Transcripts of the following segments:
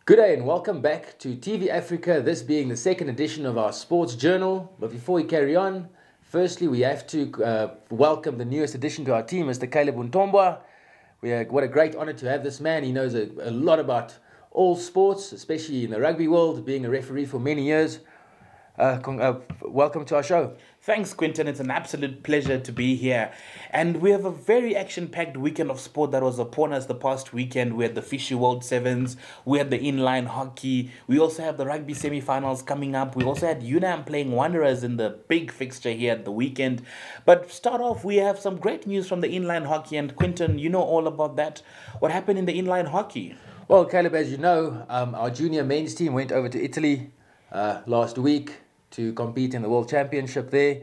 Good day and welcome back to TeeVee Africa, this being the second edition of our sports journal. But before we carry on, firstly we have to welcome the newest addition to our team, Mr. Caleb Untombwa. What a great honor to have this man. He knows a lot about all sports, especially in the rugby world, being a referee for many years. Welcome to our show. Thanks, Quinton. It's an absolute pleasure to be here. And we have a very action-packed weekend of sport that was upon us the past weekend. We had the Fishy World Sevens. We had the inline hockey. We also have the rugby semi-finals coming up. We also had UNAM playing Wanderers in the big fixture here at the weekend. But start off, we have some great news from the inline hockey. And Quinton, you know all about that. What happened in the inline hockey? Well, Caleb, as you know, our junior men's team went over to Italy last week to compete in the World Championship there.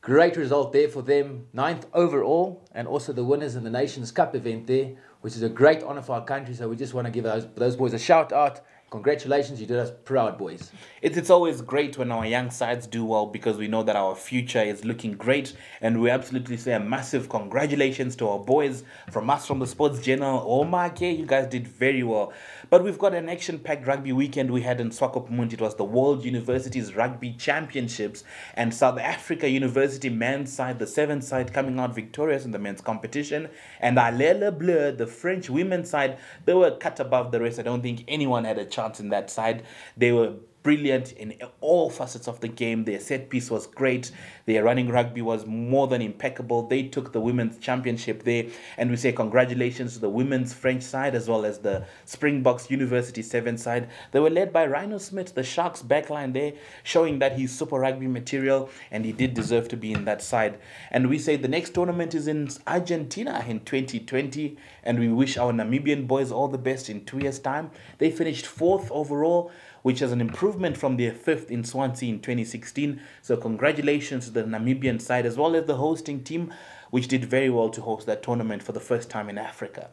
Great result there for them, 9th overall, and also the winners in the Nations Cup event there, which is a great honor for our country. So we just want to give those boys a shout out. Congratulations, you did us proud, boys. It's always great when our young sides do well because we know that our future is looking great, and we absolutely say a massive congratulations to our boys from us from the Sports Journal. Oh my God, you guys did very well. But we've got an action-packed rugby weekend we had in Swakopmund. It was the World Universities Rugby Championships, and South Africa University men's side, the 7th side, coming out victorious in the men's competition, and Alele Bleu, the French women's side, they were cut above the rest. I don't think anyone had a chance in that side. They were brilliant in all facets of the game. Their set piece was great. Their running rugby was more than impeccable. They took the women's championship there, and we say congratulations to the women's French side as well as the Springboks University 7 side. They were led by Rhino Smith, the Sharks backline there, showing that he's super rugby material and he did deserve to be in that side. And we say the next tournament is in Argentina in 2020, and we wish our Namibian boys all the best in 2 years' time. They finished 4th overall, which is an improvement from their 5th in Swansea in 2016. So congratulations to the Namibian side as well as the hosting team, which did very well to host that tournament for the first time in Africa.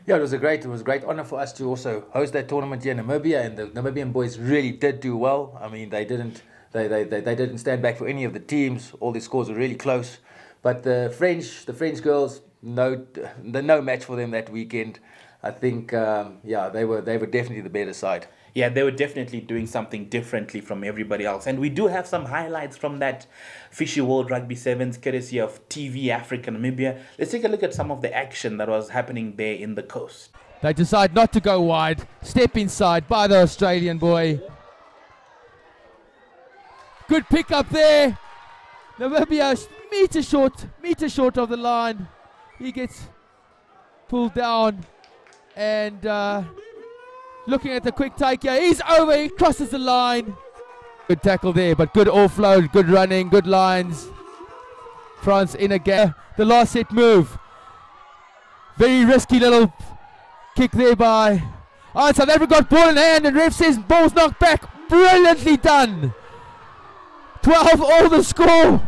Yeah, it was a great honor for us to also host that tournament here in Namibia, and the Namibian boys really did do well. I mean, they didn't stand back for any of the teams. All their scores were really close, but the French girls, no match for them that weekend. I think they were definitely the better side. Yeah, they were definitely doing something differently from everybody else. And we do have some highlights from that Fishy World Rugby Sevens, courtesy of TeeVee Africa Namibia. Let's take a look at some of the action that was happening there in the coast. They decide not to go wide. Step inside by the Australian boy. Good pick up there. Namibia meter short of the line. He gets pulled down, and looking at the quick take here, he's over, he crosses the line. Good tackle there, but good offload, good running, good lines. France in again. The last set move. Very risky little kick there by... Oh, South Africa got ball in hand, and ref says ball's knocked back. Brilliantly done. 12 all the score.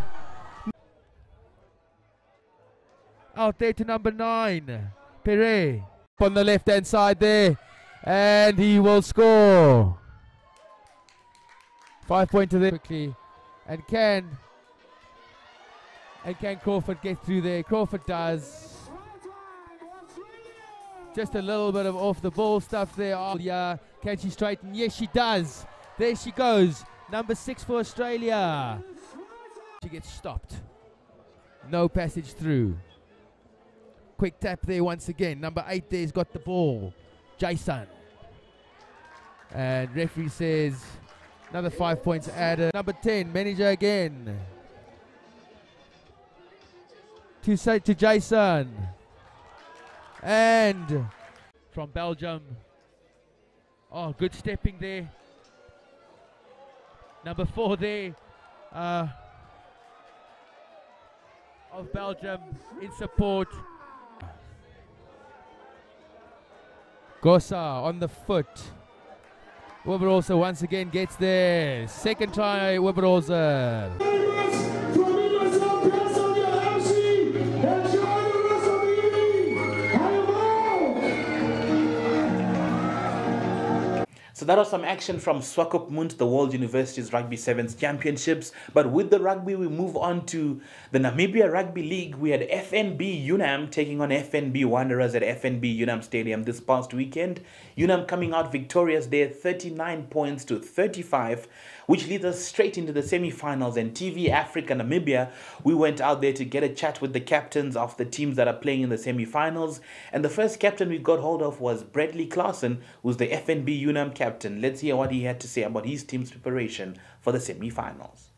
Out there to number 9, Perret. On the left hand side there. And he will score. 5-pointer there quickly. And can Crawford get through there? Crawford does. Just a little bit of off the ball stuff there. Oh, yeah. Can she straighten? Yes, she does. There she goes. Number 6 for Australia. She gets stopped. No passage through. Quick tap there once again. Number 8 there's got the ball. Jason. And referee says another 5 points added. Number 10, manager again. To Jason. And from Belgium. Oh, good stepping there. Number 4 there. Of Belgium in support. Gossa on the foot. Wibberholzer once again gets there. Second try, Wibberholzer. So that was some action from Swakopmund, the World Universities Rugby Sevens Championships. But with the rugby, we move on to the Namibia Rugby League. We had FNB Unam taking on FNB Wanderers at FNB Unam Stadium this past weekend. Unam coming out victorious there, 39 points to 35, which leads us straight into the semi-finals. And TeeVee Africa Namibia, we went out there to get a chat with the captains of the teams that are playing in the semi-finals. And the first captain we got hold of was Bradley Claassen, who's the FNB Unam captain. Let's hear what he had to say about his team's preparation for the semi-finals.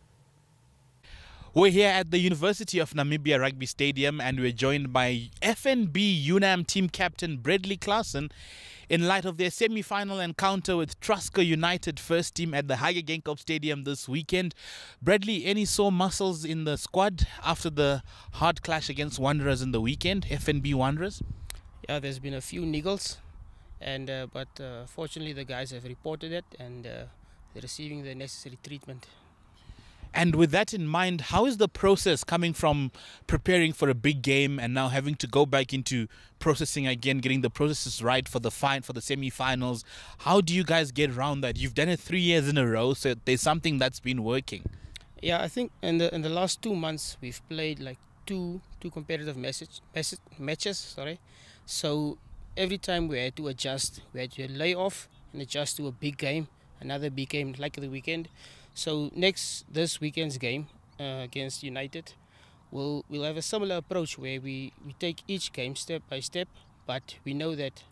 We're here at the University of Namibia Rugby Stadium, and we're joined by FNB Unam team captain Bradley Claassen in light of their semi-final encounter with Trusker United first team at the Hage Geingob Stadium this weekend. Bradley, any sore muscles in the squad after the hard clash against Wanderers in the weekend, FNB Wanderers? Yeah, there's been a few niggles, and but fortunately the guys have reported it, and they're receiving the necessary treatment. And with that in mind, how is the process coming from preparing for a big game and now having to go back into processing again, getting the processes right for the semi-finals? How do you guys get around that? You've done it 3 years in a row, so there's something that's been working. Yeah, I think in the last 2 months we've played like two competitive matches. Sorry, so every time we had to adjust, we had to lay off and adjust to a big game, another big game like the weekend. So this weekend's game against United, we'll have a similar approach where we take each game step by step, but we know that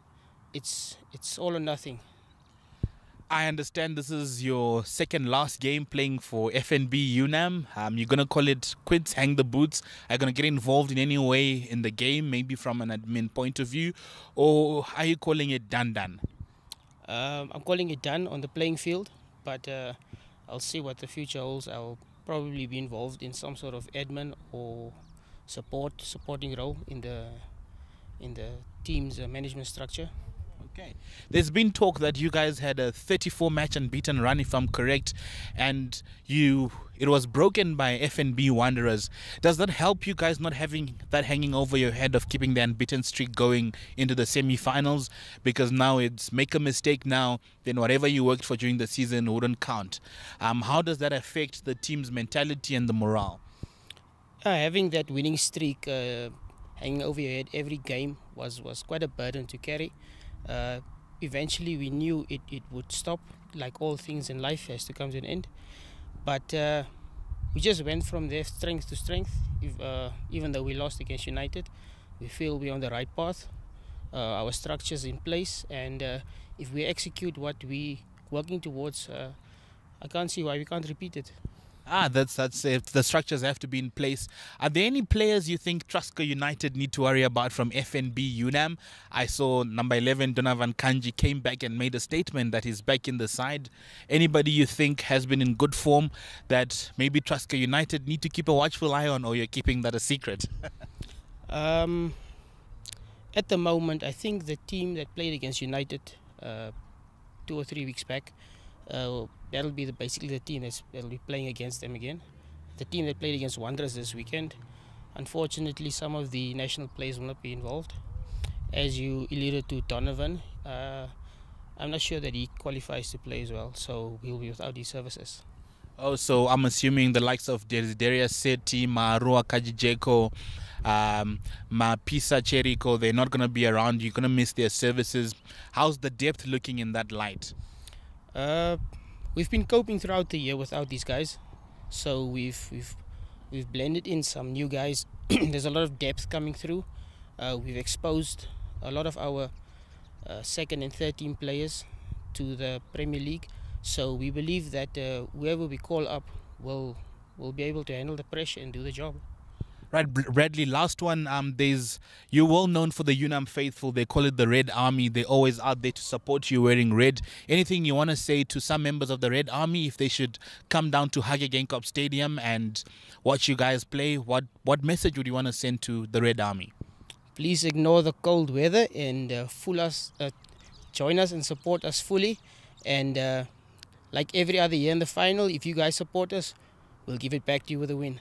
it's all or nothing. I understand this is your second last game playing for FNB Unam. You're going to call it quits, hang the boots. Are you going to get involved in any way in the game, maybe from an admin point of view, or are you calling it done? I'm calling it done on the playing field, but I'll see what the future holds. I'll probably be involved in some sort of admin or supporting role in the team's management structure. Okay. There's been talk that you guys had a 34-match unbeaten run, if I'm correct, and it was broken by FNB Wanderers. Does that help you guys not having that hanging over your head of keeping the unbeaten streak going into the semi-finals? Because now it's make a mistake now, then whatever you worked for during the season wouldn't count. How does that affect the team's mentality and the morale? Having that winning streak hanging over your head every game was quite a burden to carry. Eventually we knew it would stop. Like all things in life has to come to an end, but we just went from there strength to strength. Even though we lost against United, we feel we're on the right path. Our structure's in place, and if we execute what we're working towards, I can't see why we can't repeat it. That's it. The structures have to be in place. Are there any players you think Trusker United need to worry about from FNB Unam? I saw number 11 Donovan Kanji came back and made a statement that he's back in the side. Anybody you think has been in good form that maybe Trusker United need to keep a watchful eye on, or you're keeping that a secret? At the moment, I think the team that played against United 2 or 3 weeks back, that'll be basically the team that'll be playing against them again. The team that played against Wanderers this weekend, unfortunately some of the national players will not be involved. As you alluded to Donovan, I'm not sure that he qualifies to play as well, so he'll be without his services. Oh, so I'm assuming the likes of Desideria Seti, Marua Kajijeko, Mapisa Cheriko, they're not going to be around. You're going to miss their services. How's the depth looking in that light? We've been coping throughout the year without these guys, so we've blended in some new guys. There's a lot of depth coming through. We've exposed a lot of our second and third team players to the Premier League, so we believe that whoever we call up will be able to handle the pressure and do the job. Right, Bradley, last one. You're well known for the Unam faithful. They call it the Red Army. They're always out there to support you wearing red. Anything you want to say to some members of the Red Army if they should come down to Hage Geingob Stadium and watch you guys play? What message would you want to send to the Red Army? Please ignore the cold weather and join us and support us fully. And like every other year in the final, if you guys support us, we'll give it back to you with a win.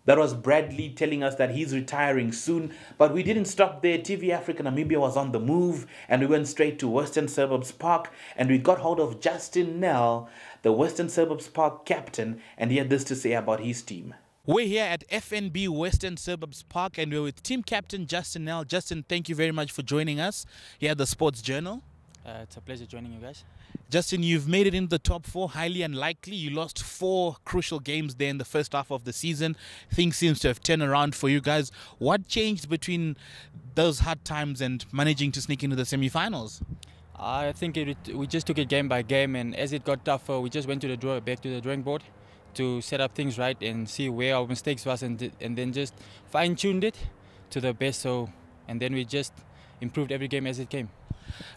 That was Bradley telling us that he's retiring soon. But we didn't stop there. TeeVee Africa Namibia was on the move, and we went straight to Western Suburbs Park, and we got hold of Justin Nell, the Western Suburbs Park captain, and he had this to say about his team. We're here at FNB Western Suburbs Park, and we're with team captain Justin Nell. Justin, thank you very much for joining us here at the Sports Journal. It's a pleasure joining you guys. Justin, you've made it in the top 4, highly unlikely. You lost 4 crucial games there in the first half of the season. Things seems to have turned around for you guys. What changed between those hard times and managing to sneak into the semi-finals? I think we just took it game by game, and as it got tougher, we just went to back to the drawing board to set up things right and see where our mistakes was, and then just fine-tuned it to the best. And then we just improved every game as it came.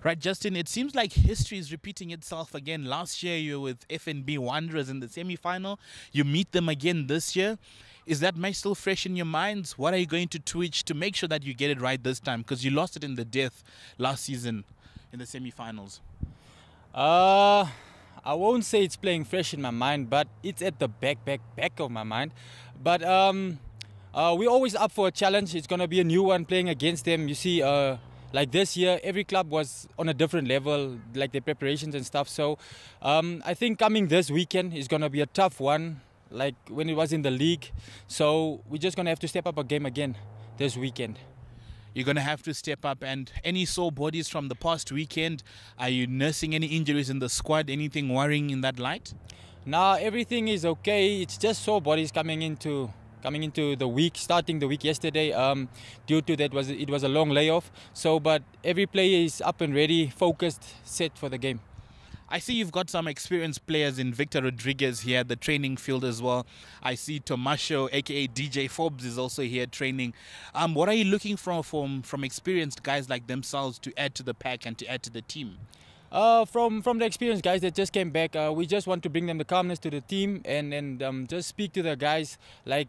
Right, Justin, it seems like history is repeating itself again. Last year you were with FNB Wanderers in the semi-final. You meet them again this year. Is that match still fresh in your minds? What are you going to tweak to make sure that you get it right this time? Because you lost it in the death last season in the semi-finals. I won't say it's playing fresh in my mind, but it's at the back of my mind. But we're always up for a challenge. It's going to be a new one playing against them. You see, like this year, every club was on a different level, like their preparations and stuff. So I think coming this weekend is going to be a tough one, like when it was in the league. So we're just going to have to step up a game again this weekend. You're going to have to step up. And any sore bodies from the past weekend? Are you nursing any injuries in the squad? Anything worrying in that light? Nah, everything is okay. It's just sore bodies coming into the week, starting the week yesterday. Due to that, it was a long layoff. So, but every player is up and ready, focused, set for the game. I see you've got some experienced players in Victor Rodriguez here at the training field as well. I see Tomasho, aka DJ Forbes, is also here training. What are you looking for from experienced guys like themselves to add to the pack and to add to the team? From the experienced guys that just came back, we just want to bring them the calmness to the team and just speak to the guys like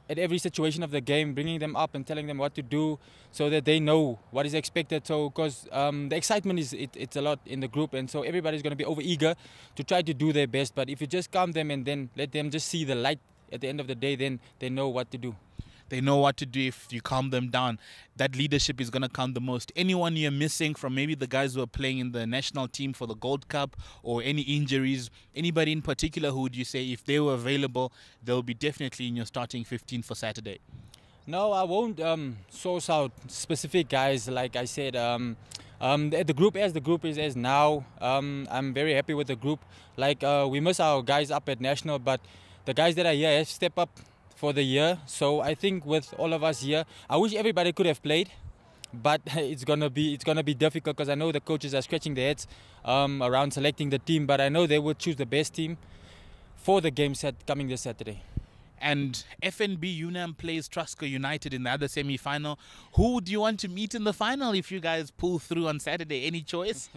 at every situation of the game, bringing them up and telling them what to do so that they know what is expected. So because the excitement it's a lot in the group, and so everybody's going to be over eager to try to do their best. But if you just calm them and then let them just see the light at the end of the day, then they know what to do. They know what to do if you calm them down. That leadership is going to count the most. Anyone you're missing from maybe the guys who are playing in the national team for the Gold Cup, or any injuries, anybody in particular who would you say if they were available, they'll be definitely in your starting 15 for Saturday? No, I won't source out specific guys. Like I said, the group is as now. I'm very happy with the group. Like we miss our guys up at national, but the guys that are here have stepped up for the year. So I think with all of us here, I wish everybody could have played, but it's gonna be difficult because I know the coaches are scratching their heads around selecting the team, but I know they would choose the best team for the game set coming this Saturday. And FNB Unam plays Trusco United in the other semi-final. Who do you want to meet in the final if you guys pull through on Saturday? Any choice?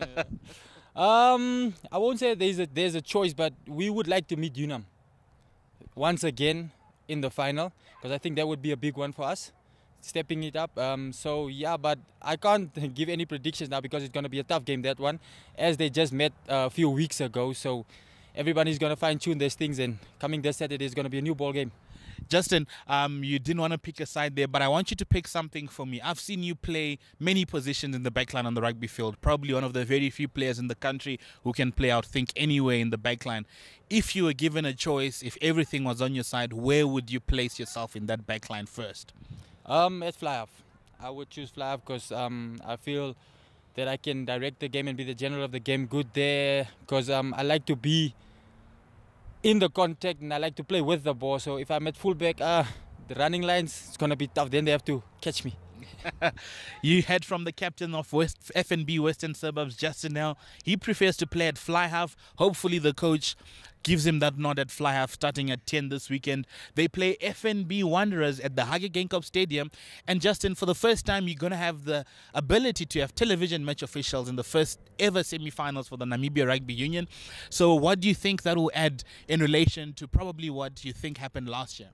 I won't say there's a choice, but we would like to meet Unam once again in the final, because I think that would be a big one for us, stepping it up. So yeah, but I can't give any predictions now because it's going to be a tough game, that one, as they just met a few weeks ago. So everybody's going to fine-tune these things, and coming this Saturday is going to be a new ball game. Justin, you didn't want to pick a side there, but I want you to pick something for me. I've seen you play many positions in the backline on the rugby field. Probably one of the very few players in the country who can play outthink anywhere in the backline. If you were given a choice, if everything was on your side, where would you place yourself in that backline first? At fly-half. I would choose fly-half because I feel that I can direct the game and be the general of the game good there, because I like to be in the contact and I like to play with the ball. So if I'm at fullback, the running lines, it's going to be tough. Then they have to catch me. You heard from the captain of FNB Western Suburbs, Justin Nell. He prefers to play at fly half. Hopefully the coach gives him that nod at fly half starting at 10 this weekend. They play FNB Wanderers at the Hage Geingob Stadium. And Justin, for the first time, you're going to have the ability to have television match officials in the first ever semi-finals for the Namibia Rugby Union. So what do you think that will add in relation to probably what you think happened last year?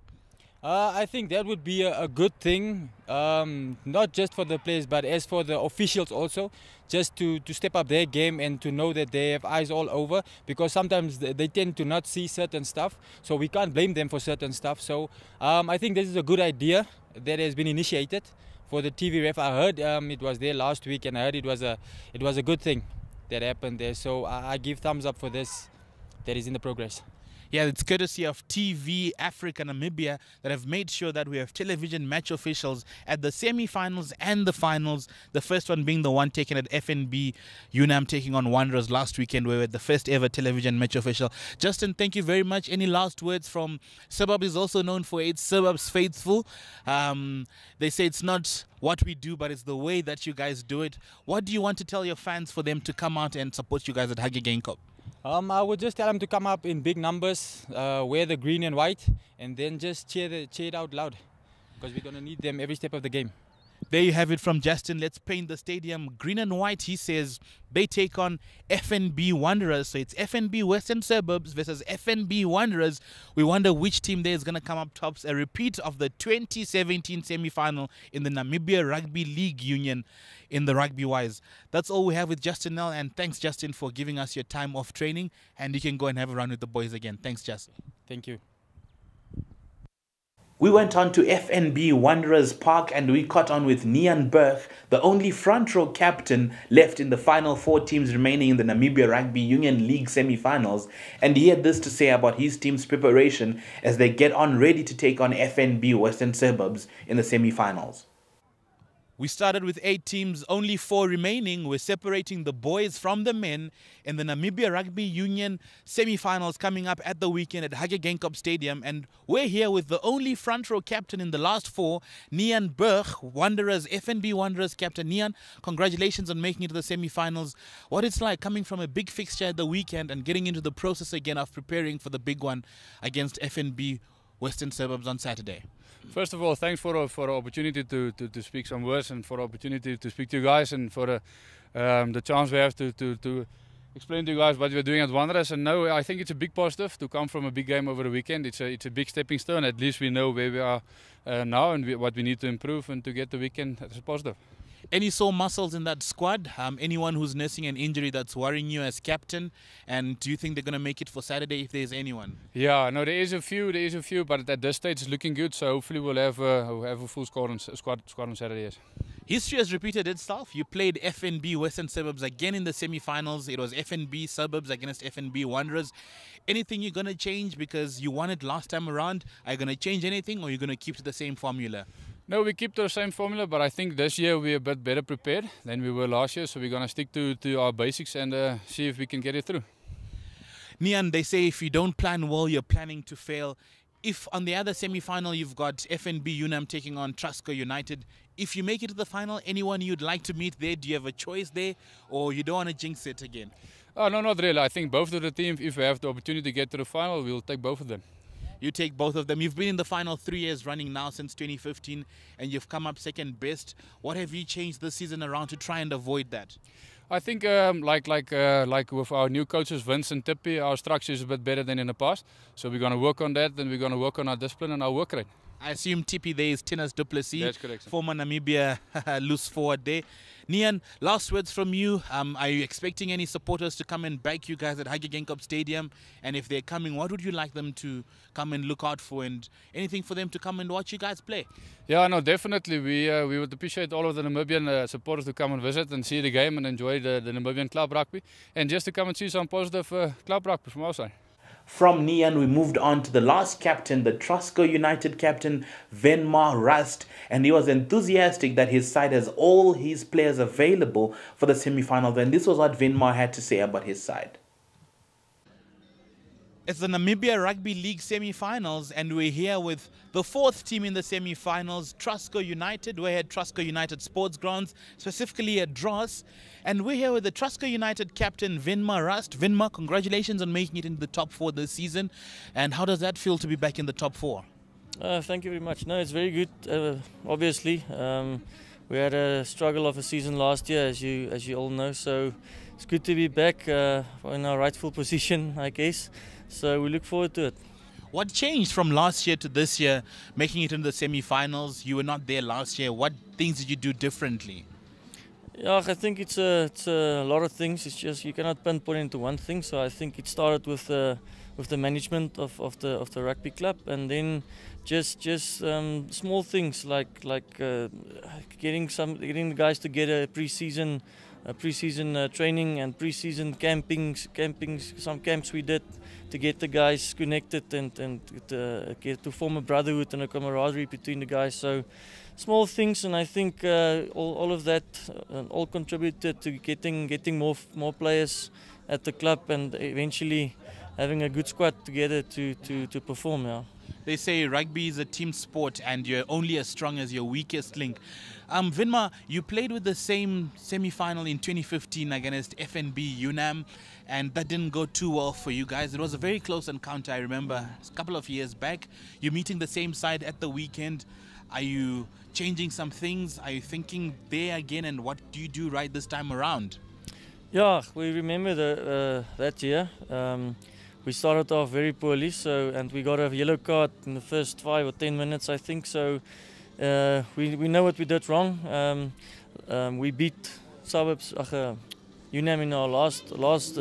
I think that would be a good thing, not just for the players, but as for the officials also, just to step up their game and to know that they have eyes all over, because sometimes they tend to not see certain stuff, so we can't blame them for certain stuff. So I think this is a good idea that has been initiated for the TeeVee ref. I heard it was there last week, and I heard it was a good thing that happened there. So I give thumbs up for this. That is in the progress. Yeah, it's courtesy of TeeVee Africa Namibia that have made sure that we have television match officials at the semi-finals and the finals. The first one being the one taken at FNB UNAM taking on Wanderers last weekend, where we had the first ever television match official. Justin, thank you very much. Any last words from Sabab? Is also known for its Sabab's faithful. They say it's not what we do, but it's the way that you guys do it. What do you want to tell your fans for them to come out and support you guys at Hage Geingob? I would just tell them to come up in big numbers, wear the green and white, and then just cheer it out loud, because we're going to need them every step of the game. There you have it from Justin. Let's paint the stadium green and white. He says they take on FNB Wanderers. So it's FNB Western Suburbs versus FNB Wanderers. We wonder which team there is going to come up tops. A repeat of the 2017 semi-final in the Namibia Rugby League Union in the rugby-wise. That's all we have with Justin now. And thanks, Justin, for giving us your time off training. And you can go and have a run with the boys again. Thanks, Justin. Thank you. We went on to FNB Wanderers Park and we caught on with Nian Burg, the only front row captain left in the final 4 teams remaining in the Namibia Rugby Union League semi-finals, and he had this to say about his team's preparation as they get on ready to take on FNB Western Suburbs in the semi-finals. We started with 8 teams, only 4 remaining. We're separating the boys from the men in the Namibia Rugby Union semi-finals coming up at the weekend at Hage Geingob Stadium. And we're here with the only front row captain in the last 4, Nian Burg, Wanderers, FNB Wanderers captain. Nian, congratulations on making it to the semi-finals. What it's like coming from a big fixture at the weekend and getting into the process again of preparing for the big one against FNB Western Suburbs on Saturday. First of all, thanks for the opportunity to speak some words, and for the opportunity to speak to you guys, and for the chance we have to explain to you guys what we're doing at Wanderers. And no, I think it's a big positive to come from a big game over the weekend. It's a big stepping stone. At least we know where we are now and what we need to improve, and to get the weekend as a positive. Any sore muscles in that squad? Anyone who's nursing an injury that's worrying you as captain? And do you think they're going to make it for Saturday if there's anyone? Yeah, no, there is a few, but at this stage it's looking good. So hopefully we'll have a full squad on Saturday. Yes. History has repeated itself. You played FNB Western Suburbs again in the semi-finals. It was FNB Suburbs against FNB Wanderers. Anything you're going to change because you won it last time around? Are you going to change anything, or are you going to keep to the same formula? No, we keep to the same formula, but I think this year we're a bit better prepared than we were last year. So we're going to stick to our basics and see if we can get it through. Nian, they say if you don't plan well, you're planning to fail. If on the other semi-final you've got FNB UNAM taking on Trusco United, if you make it to the final, anyone you'd like to meet there? Do you have a choice there, or you don't want to jinx it again? Oh, no, not really. I think both of the teams, if we have the opportunity to get to the final, we'll take both of them. You take both of them. You've been in the final 3 years running now since 2015, and you've come up second best. What have you changed this season around to try and avoid that? I think like with our new coaches, Vince and Tippy, our structure is a bit better than in the past. So we're going to work on that, and we're going to work on our discipline and our work rate. I assume Tippy there is Tinus du Plessis. That's correct, sir. Former Namibia loose forward there. Nian, last words from you. Are you expecting any supporters to come and back you guys at Hage Geingob Stadium? And if they're coming, what would you like them to come and look out for? And anything for them to come and watch you guys play? Yeah, no, definitely. We would appreciate all of the Namibian supporters to come and visit and see the game and enjoy the Namibian club rugby. And just to come and see some positive club rugby from our side. From Nian, we moved on to the last captain, the Trusco United captain, Venmar Rust, and he was enthusiastic that his side has all his players available for the semi-finals, and this was what Venmar had to say about his side. It's the Namibia Rugby League semi-finals, and we're here with the 4th team in the semi-finals, Trusco United. We're at Trusco United Sports Grounds, specifically at Dros. And we're here with the Trusco United captain, Venmar Rust. Venmar, congratulations on making it into the top 4 this season. And how does that feel to be back in the top 4? Thank you very much. No, it's very good, obviously. We had a struggle of a season last year, as you all know. So it's good to be back in our rightful position, I guess. So we look forward to it. What changed from last year to this year, making it into the semi-finals? You were not there last year. What things did you do differently? Yeah, I think it's a lot of things. It's just you cannot pinpoint into one thing. So I think it started with the management of the rugby club, and then just small things like getting the guys together, pre-season training and pre-season campings. Some camps we did to get the guys connected and get to form a brotherhood and a camaraderie between the guys. So small things, and I think all of that all contributed to getting more players at the club, and eventually having a good squad together to perform. Yeah. They say rugby is a team sport and you're only as strong as your weakest link. Vinma, you played with the same semi-final in 2015 against FNB UNAM, and that didn't go too well for you guys. It was a very close encounter, I remember, a couple of years back. You're meeting the same side at the weekend. Are you changing some things? Are you thinking there again, and what do you do right this time around? Yeah, we remember that year. We started off very poorly, and we got a yellow card in the first 5 or 10 minutes, I think. So we know what we did wrong. We beat Suburbs, UNAM in our last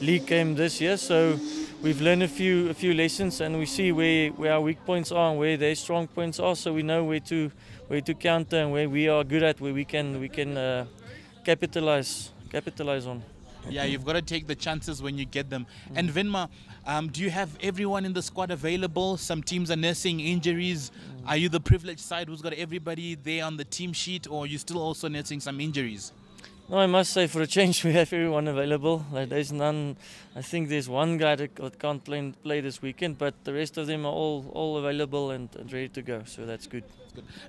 league game this year. So we've learned a few lessons, and we see where our weak points are and where their strong points are. So we know where to counter and where we are good at, where we can capitalize on. Yeah, you've got to take the chances when you get them. And Vinma, do you have everyone in the squad available? Some teams are nursing injuries. Are you the privileged side who's got everybody there on the team sheet, or are you still also nursing some injuries? No, I must say, for a change, we have everyone available. There's none. I think there's one guy that can't play this weekend, but the rest of them are all available and ready to go. So that's good.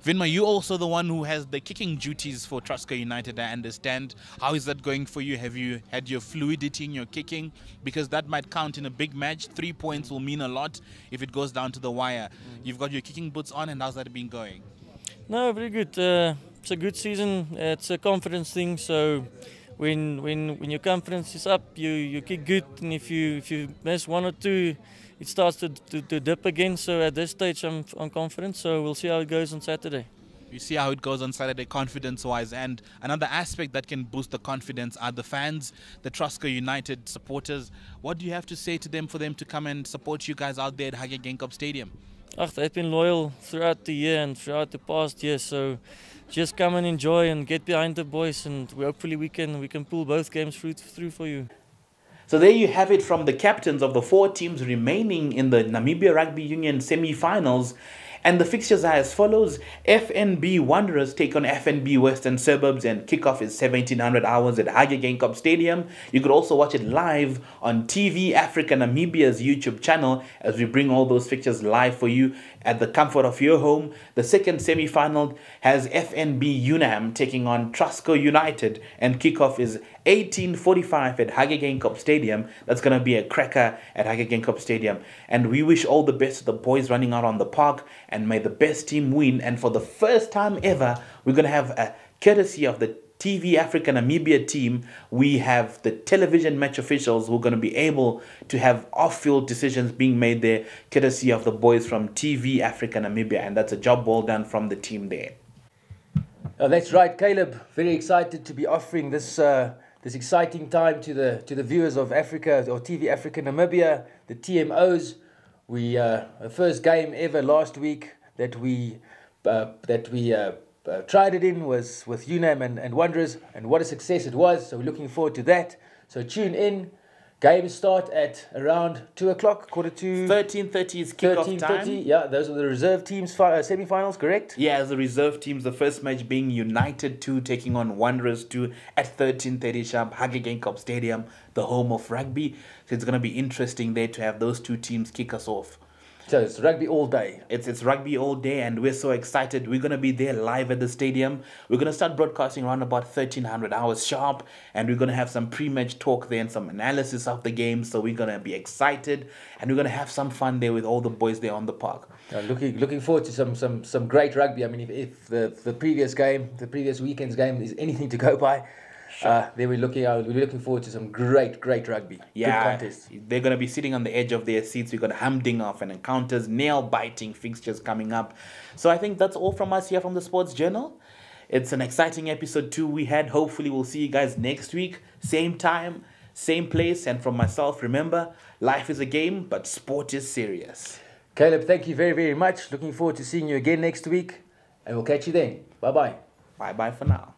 Vinma, you also the one who has the kicking duties for Trustco United, I understand. How is that going for you? Have you had your fluidity in your kicking? Because that might count in a big match. 3 points will mean a lot if it goes down to the wire. You've got your kicking boots on, and how's that been going? No, very good. It's a good season. It's a confidence thing. So when your confidence is up, you kick good, and if you miss one or two, it starts to dip again. So at this stage, I'm confident. So we'll see how it goes on Saturday. You see how it goes on Saturday, confidence-wise. And another aspect that can boost the confidence are the fans, the Trustco United supporters. What do you have to say to them for them to come and support you guys out there at Hage Geingob Stadium? They've been loyal throughout the year and throughout the past year. So just come and enjoy and get behind the boys, and hopefully we can pull both games through for you. So there you have it from the captains of the 4 teams remaining in the Namibia Rugby Union semi-finals. And the fixtures are as follows. FNB Wanderers take on FNB Western Suburbs, and kickoff is 1700 hours at Hage Geingob Stadium. You could also watch it live on TeeVee Africa Namibia's YouTube channel as we bring all those fixtures live for you at the comfort of your home. The second semi-final has FNB UNAM taking on Trustco United, and kickoff is 18:45 at Hage Geingob Stadium. That's going to be a cracker at Hage Geingob Stadium. And we wish all the best to the boys running out on the park, and may the best team win. And for the first time ever, we're going to have a courtesy of the TeeVee Africa Namibia team. We have the television match officials who are going to be able to have off-field decisions being made there, courtesy of the boys from TeeVee Africa Namibia. And that's a job well done from the team there. Oh, that's right, Caleb. Very excited to be offering this this exciting time to the viewers of Africa, or TeeVee Africa Namibia, the TMOs. We the first game ever last week that we tried it in was with UNAM and Wanderers, and what a success it was. So we're looking forward to that. So tune in. Games start at around 2 o'clock, quarter to 13:30 is kickoff 13:30. time. Yeah, those are the reserve teams semi-finals, correct? Yeah, as the reserve teams, the first match being United 2 taking on Wanderers 2 at 13:30 sharp, Hage Geingob Stadium, the home of rugby. So it's going to be interesting there to have those two teams kick us off. So it's rugby all day. It's rugby all day, and we're so excited. We're going to be there live at the stadium. We're going to start broadcasting around about 1300 hours sharp, and we're going to have some pre-match talk there and some analysis of the game. So we're going to be excited, and we're going to have some fun there with all the boys there on the park. Looking forward to some great rugby. I mean, if the previous weekend's game is anything to go by, Then we're looking forward to some great rugby. Yeah, Good contests. they're going to be sitting on the edge of their seats. We've got humdinger and encounters, nail-biting fixtures coming up. So I think that's all from us here from the Sports Journal. It's an exciting episode 2 we had. Hopefully we'll see you guys next week. Same time, same place. And from myself, remember, life is a game, but sport is serious. Caleb, thank you very much. Looking forward to seeing you again next week. And we'll catch you then. Bye-bye. Bye-bye for now.